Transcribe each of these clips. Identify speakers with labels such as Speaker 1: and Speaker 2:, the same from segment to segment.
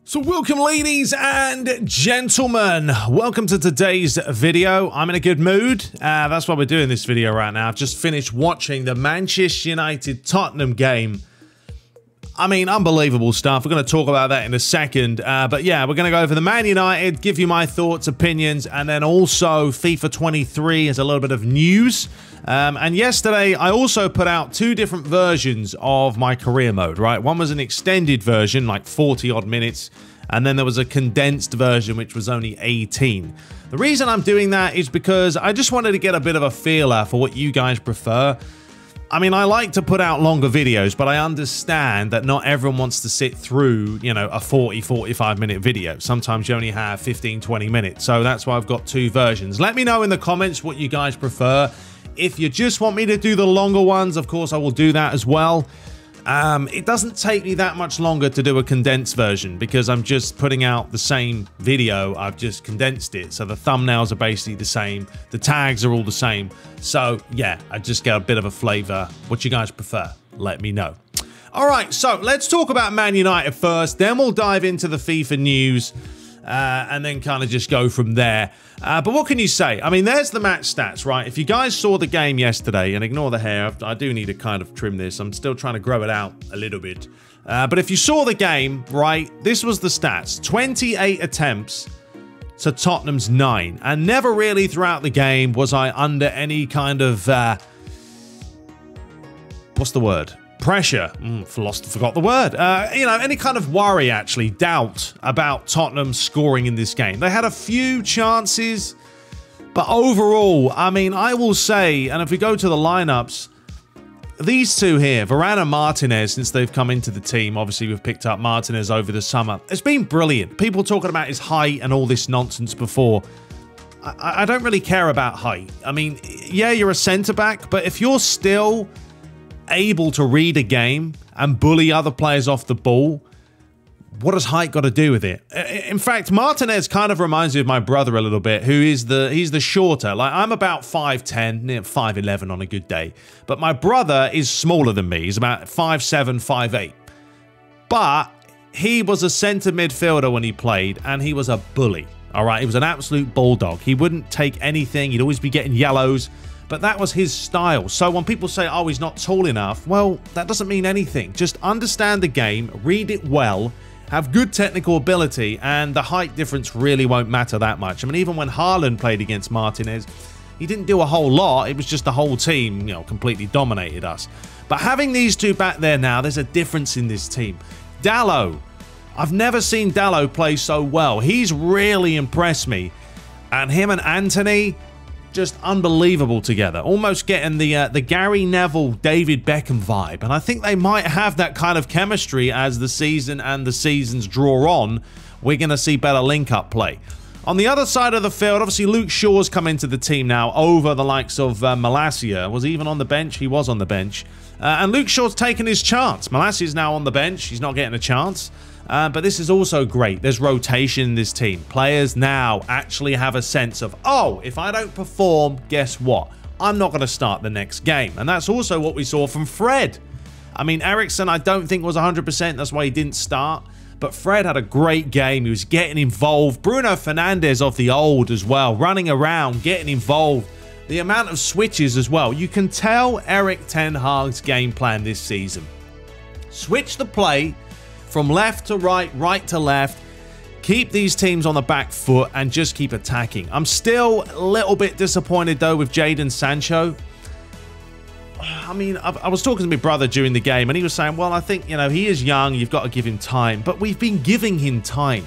Speaker 1: So welcome, ladies and gentlemen. Welcome to today's video. I'm in a good mood. That's why we're doing this video right now. I've just finished watching the Manchester United-Tottenham game. I mean, unbelievable stuff. We're going to talk about that in a second. But yeah, we're going to go over the Man United, give you my thoughts, opinions, and then also FIFA 23 is a little bit of news. And yesterday, I also put out two different versions of my career mode, right? One was an extended version, like 40-odd minutes, and then there was a condensed version, which was only 18. The reason I'm doing that is because I just wanted to get a bit of a feeler for what you guys prefer. I mean, I like to put out longer videos, but I understand that not everyone wants to sit through, you know, a 45-minute video. Sometimes you only have 15-20 minutes, so that's why I've got two versions. Let me know in the comments what you guys prefer. If you just want me to do the longer ones, of course, I will do that as well. It doesn't take me that much longer to do a condensed version because I'm just putting out the same video. I've just condensed it. So the thumbnails are basically the same. The tags are all the same. So yeah, I just get a bit of a flavor. What you guys prefer, let me know. All right, so let's talk about Man United first. Then we'll dive into the FIFA news. And then kind of just go from there. But what can you say? I mean, there's the match stats, right? If you guys saw the game yesterday, and ignore the hair, I do need to kind of trim this. I'm still trying to grow it out a little bit. But if you saw the game, right, this was the stats. 28 attempts to Tottenham's 9. And never really throughout the game was I under any kind of, what's the word? Pressure. Forgot the word. You know, any kind of worry, actually, doubt about Tottenham scoring in this game. They had a few chances, but overall, I mean, I will say, and if we go to the lineups, these two here, Varane and Martinez, since they've come into the team, obviously we've picked up Martinez over the summer. It's been brilliant. People talking about his height and all this nonsense before. I don't really care about height. I mean, yeah, you're a centre-back, but if you're still able to read a game and bully other players off the ball, what has height got to do with it? In fact, Martinez kind of reminds me of my brother a little bit, who is he's the shorter. Like, I'm about 5'10", 5'11" on a good day, but my brother is smaller than me. He's about 5'7", 5'8", but he was a centre midfielder when he played, and he was a bully. All right, he was an absolute bulldog. He wouldn't take anything. He'd always be getting yellows. But that was his style. So when people say, oh, he's not tall enough, well, that doesn't mean anything. Just understand the game, read it well, have good technical ability, and the height difference really won't matter that much. I mean, even when Haaland played against Martinez, he didn't do a whole lot. It was just the whole team, you know, completely dominated us. But having these two back there now, there's a difference in this team. Dalot. I've never seen Dalot play so well. He's really impressed me. And him and Anthony, just unbelievable together, almost getting the Gary Neville, David Beckham vibe. And I think they might have that kind of chemistry as the season and the seasons draw on. We're going to see better link-up play. On the other side of the field, obviously Luke Shaw's come into the team now over the likes of Malacia. Was he even on the bench? He was on the bench. And Luke Shaw's taken his chance. Malacia's now on the bench. He's not getting a chance. But this is also great. There's rotation in this team. Players now actually have a sense of, oh, if I don't perform, guess what? I'm not going to start the next game. And that's also what we saw from Fred. I mean, Eriksen, I don't think was 100%. That's why he didn't start. But Fred had a great game. He was getting involved. Bruno Fernandes of the old as well, running around, getting involved. The amount of switches as well. You can tell Erik ten Hag's game plan this season. Switch the play from left to right, right to left. Keep these teams on the back foot and just keep attacking. I'm still a little bit disappointed, though, with Jadon Sancho. I mean, I was talking to my brother during the game, and he was saying, well, I think, you know, he is young. You've got to give him time. But we've been giving him time.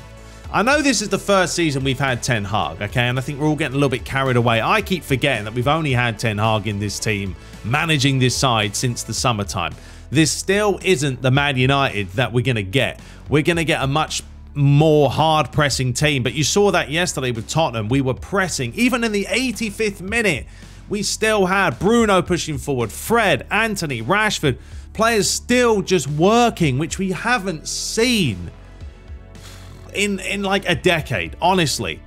Speaker 1: I know this is the first season we've had Ten Hag, okay? And I think we're all getting a little bit carried away. I keep forgetting that we've only had Ten Hag in this team, managing this side since the summertime. This still isn't the Man United that we're going to get. We're going to get a much more hard-pressing team. But you saw that yesterday with Tottenham. We were pressing. Even in the 85th minute, we still had Bruno pushing forward, Fred, Anthony, Rashford. Players still just working, which we haven't seen in like a decade. Honestly,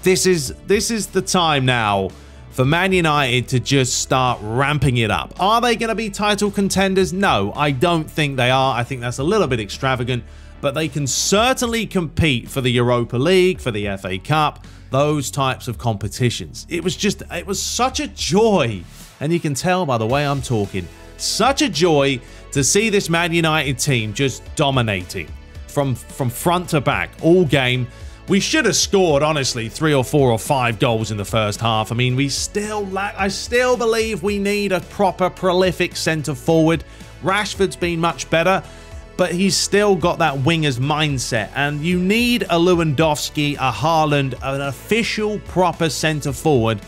Speaker 1: this is the time now for Man United to just start ramping it up. Are they going to be title contenders? No, I don't think they are. I think that's a little bit extravagant. but they can certainly compete for the Europa League, for the FA Cup, those types of competitions. It was such a joy, and you can tell by the way I'm talking, such a joy to see this Man United team just dominating from front to back all game. We should have scored, honestly, 3 or 4 or 5 goals in the first half. I mean, I still believe we need a proper prolific centre forward. Rashford's been much better, but he's still got that winger's mindset. And you need a Lewandowski, a Haaland, an official proper centre forward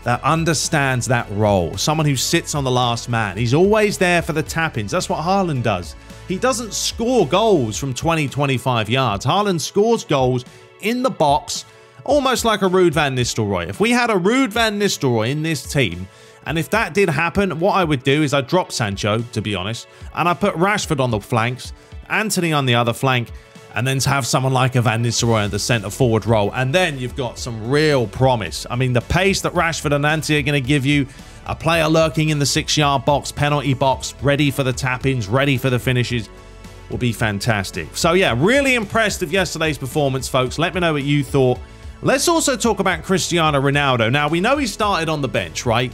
Speaker 1: that understands that role. Someone who sits on the last man. He's always there for the tap-ins. That's what Haaland does. He doesn't score goals from 20, 25 yards. Haaland scores goals in the box, almost like a Ruud van Nistelrooy. If we had a Ruud van Nistelrooy in this team, and if that did happen, what I would do is I'd drop Sancho, to be honest, and I put Rashford on the flanks, Antony on the other flank, and then to have someone like a Van Nistelrooy in the centre-forward role. And then you've got some real promise. I mean, the pace that Rashford and Antony are going to give you, a player lurking in the 6-yard box, penalty box, ready for the tap-ins, ready for the finishes, will be fantastic. So yeah, really impressed with yesterday's performance, folks. Let me know what you thought. Let's also talk about Cristiano Ronaldo. Now, we know he started on the bench, right?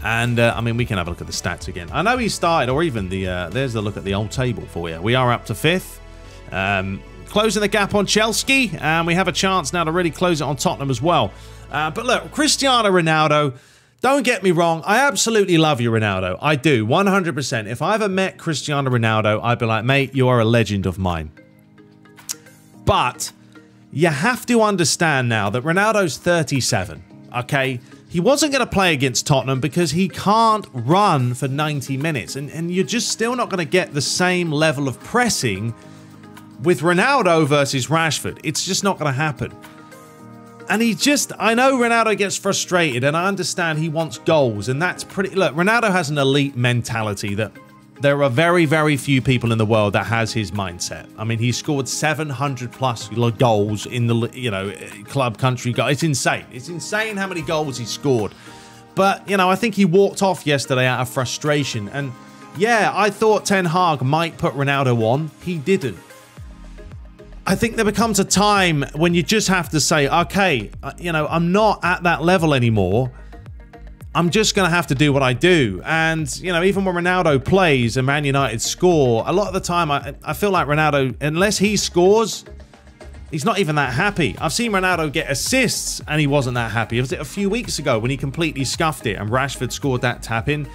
Speaker 1: And, I mean, we can have a look at the stats again. I know he started, or even there's the look at the old table for you. We are up to 5th. Closing the gap on Chelsea, and we have a chance now to really close it on Tottenham as well. But look, Cristiano Ronaldo, don't get me wrong, I absolutely love you, Ronaldo. I do, 100%. If I ever met Cristiano Ronaldo, I'd be like, mate, you are a legend of mine. But you have to understand now that Ronaldo's 37, okay? He wasn't going to play against Tottenham because he can't run for 90 minutes. And you're just still not going to get the same level of pressing with Ronaldo versus Rashford. It's just not going to happen. And I know Ronaldo gets frustrated, and I understand he wants goals, and that's pretty... Look, Ronaldo has an elite mentality that there are very, very few people in the world that has his mindset. I mean, he scored 700-plus goals in the, club country. It's insane. It's insane how many goals he scored. But, I think he walked off yesterday out of frustration. And, yeah, I thought Ten Hag might put Ronaldo on. He didn't. I think there becomes a time when you just have to say, okay, I'm not at that level anymore. I'm just going to have to do what I do. And, even when Ronaldo plays and Man United score, a lot of the time I feel like Ronaldo, unless he scores, he's not even that happy. I've seen Ronaldo get assists and he wasn't that happy. It was a few weeks ago when he completely scuffed it and Rashford scored that tap-in.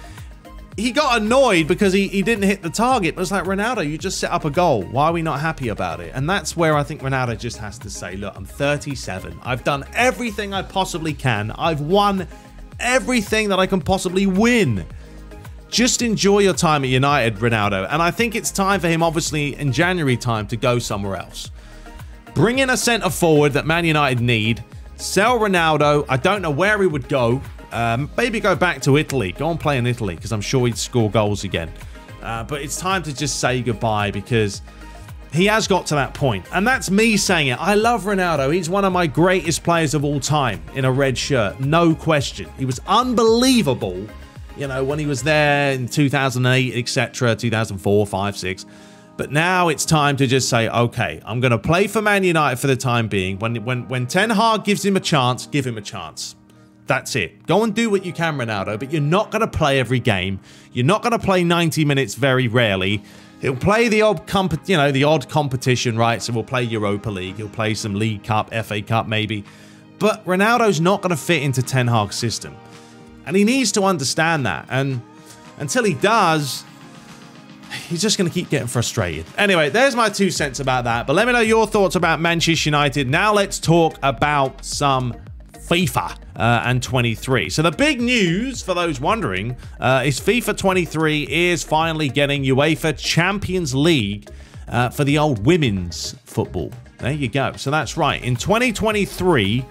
Speaker 1: He got annoyed because he didn't hit the target. But it's like, Ronaldo, you just set up a goal. Why are we not happy about it? And that's where I think Ronaldo just has to say, look, I'm 37. I've done everything I possibly can. I've won everything that I can possibly win. Just enjoy your time at United, Ronaldo. And I think it's time for him, obviously, in January time to go somewhere else. Bring in a centre forward that Man United need. Sell Ronaldo. I don't know where he would go. Maybe go back to Italy. Go and play in Italy because I'm sure he'd score goals again. But it's time to just say goodbye because he has got to that point. And that's me saying it. I love Ronaldo. He's one of my greatest players of all time in a red shirt. No question. He was unbelievable, when he was there in 2008, etc., 2004, 5, 6. But now it's time to just say, okay, I'm going to play for Man United for the time being. When Ten Hag gives him a chance, give him a chance. That's it. Go and do what you can, Ronaldo, but you're not going to play every game. You're not going to play 90 minutes very rarely. He'll play the odd competition, right? So we'll play Europa League. He'll play some League Cup, FA Cup maybe. But Ronaldo's not going to fit into Ten Hag's system. And he needs to understand that. And until he does, he's just going to keep getting frustrated. Anyway, there's my 2 cents about that. But let me know your thoughts about Manchester United. Now let's talk about some FIFA and 23. So the big news, for those wondering, is FIFA 23 is finally getting UEFA Champions League for the old women's football. There you go. So that's right. In 2023,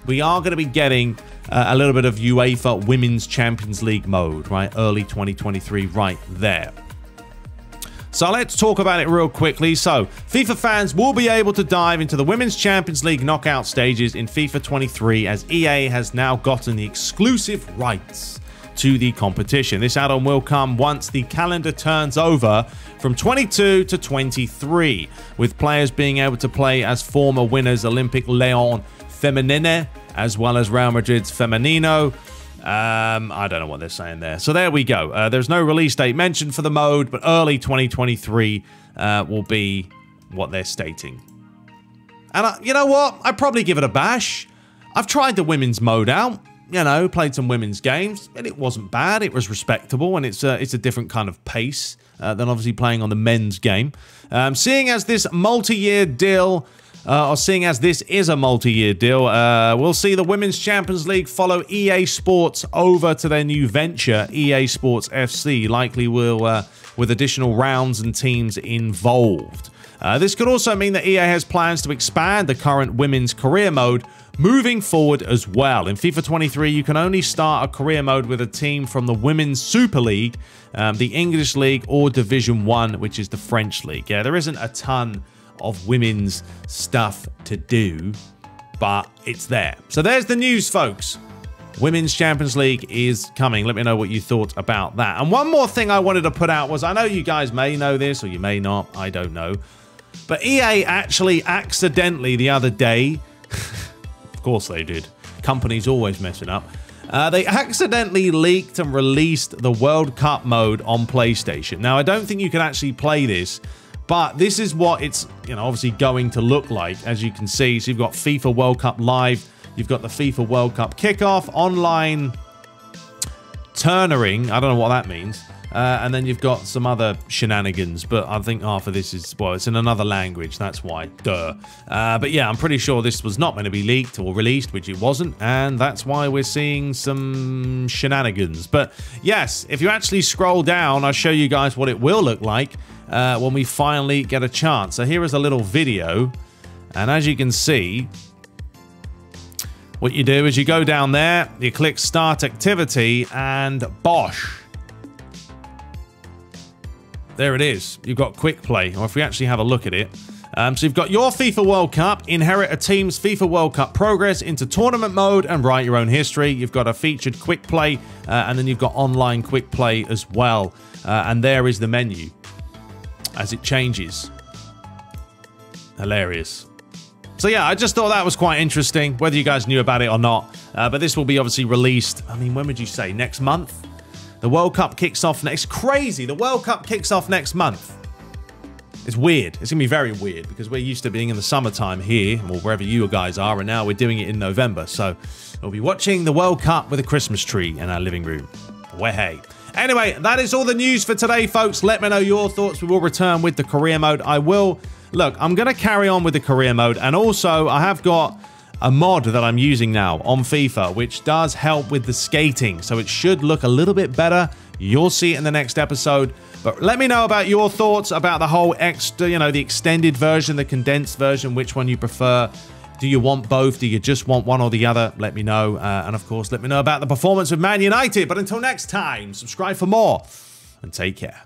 Speaker 1: we are going to be getting a little bit of UEFA Women's Champions League mode, right? Early 2023, right there. So let's talk about it real quickly. So FIFA fans will be able to dive into the Women's Champions League knockout stages in FIFA 23 as EA has now gotten the exclusive rights to the competition. This add-on will come once the calendar turns over from 22 to 23, with players being able to play as former winners Olympic Lyon Feminine, as well as Real Madrid's Femenino. I don't know what they're saying there. So there we go. There's no release date mentioned for the mode, but early 2023 will be what they're stating. And you know what? I'd probably give it a bash. I've tried the women's mode out, you know, played some women's games, and it wasn't bad. It was respectable, and it's a different kind of pace than obviously playing on the men's game. Seeing as this multi-year deal, or seeing as this is a multi-year deal, we'll see the Women's Champions League follow EA Sports over to their new venture, EA Sports FC, likely will with additional rounds and teams involved. This could also mean that EA has plans to expand the current women's career mode moving forward as well. In FIFA 23, you can only start a career mode with a team from the Women's Super League, the English League, or Division 1, which is the French League. Yeah, there isn't a ton of women's stuff to do, but it's there. So there's the news, folks. Women's Champions League is coming. Let me know what you thought about that. And one more thing I wanted to put out was, I know you guys may know this or you may not, I don't know, but EA actually accidentally the other day, of course they did, companies always messing up, they accidentally leaked and released the World Cup mode on PlayStation. Now, I don't think you can actually play this, but this is what it's, you know, obviously going to look like, as you can see. So you've got FIFA World Cup Live, you've got the FIFA World Cup Kickoff, online turnering, I don't know what that means, and then you've got some other shenanigans, but I think half of this is, well, it's in another language, that's why, duh. But yeah, I'm pretty sure this was not meant to be leaked or released, which it wasn't, and that's why we're seeing some shenanigans. But yes, if you actually scroll down, I'll show you guys what it will look like when we finally get a chance. So here is a little video, and as you can see, what you do is you go down there, you click Start Activity, and bosh. There it is. You've got Quick Play, or if we actually have a look at it. So you've got your FIFA World Cup, inherit a team's FIFA World Cup progress into tournament mode, and write your own history. You've got a featured Quick Play, and then you've got online Quick Play as well. And there is the menu as it changes. Hilarious. So yeah, I just thought that was quite interesting, whether you guys knew about it or not. But this will be obviously released, I mean, when would you say? Next month? The World Cup kicks off next... Crazy! The World Cup kicks off next month. It's weird. It's going to be very weird, because we're used to being in the summertime here, or wherever you guys are, and now we're doing it in November. So we'll be watching the World Cup with a Christmas tree in our living room. Well, hey. Anyway, that is all the news for today, folks. Let me know your thoughts. We will return with the career mode. I will... Look, I'm going to carry on with the career mode, and also I have got a mod that I'm using now on FIFA, which does help with the skating, so it should look a little bit better. You'll see it in the next episode, but let me know about your thoughts about the whole extra, you know, the extended version, the condensed version, which one you prefer. Do you want both? Do you just want one or the other? Let me know, and of course, let me know about the performance of Man United. But until next time, subscribe for more, and take care.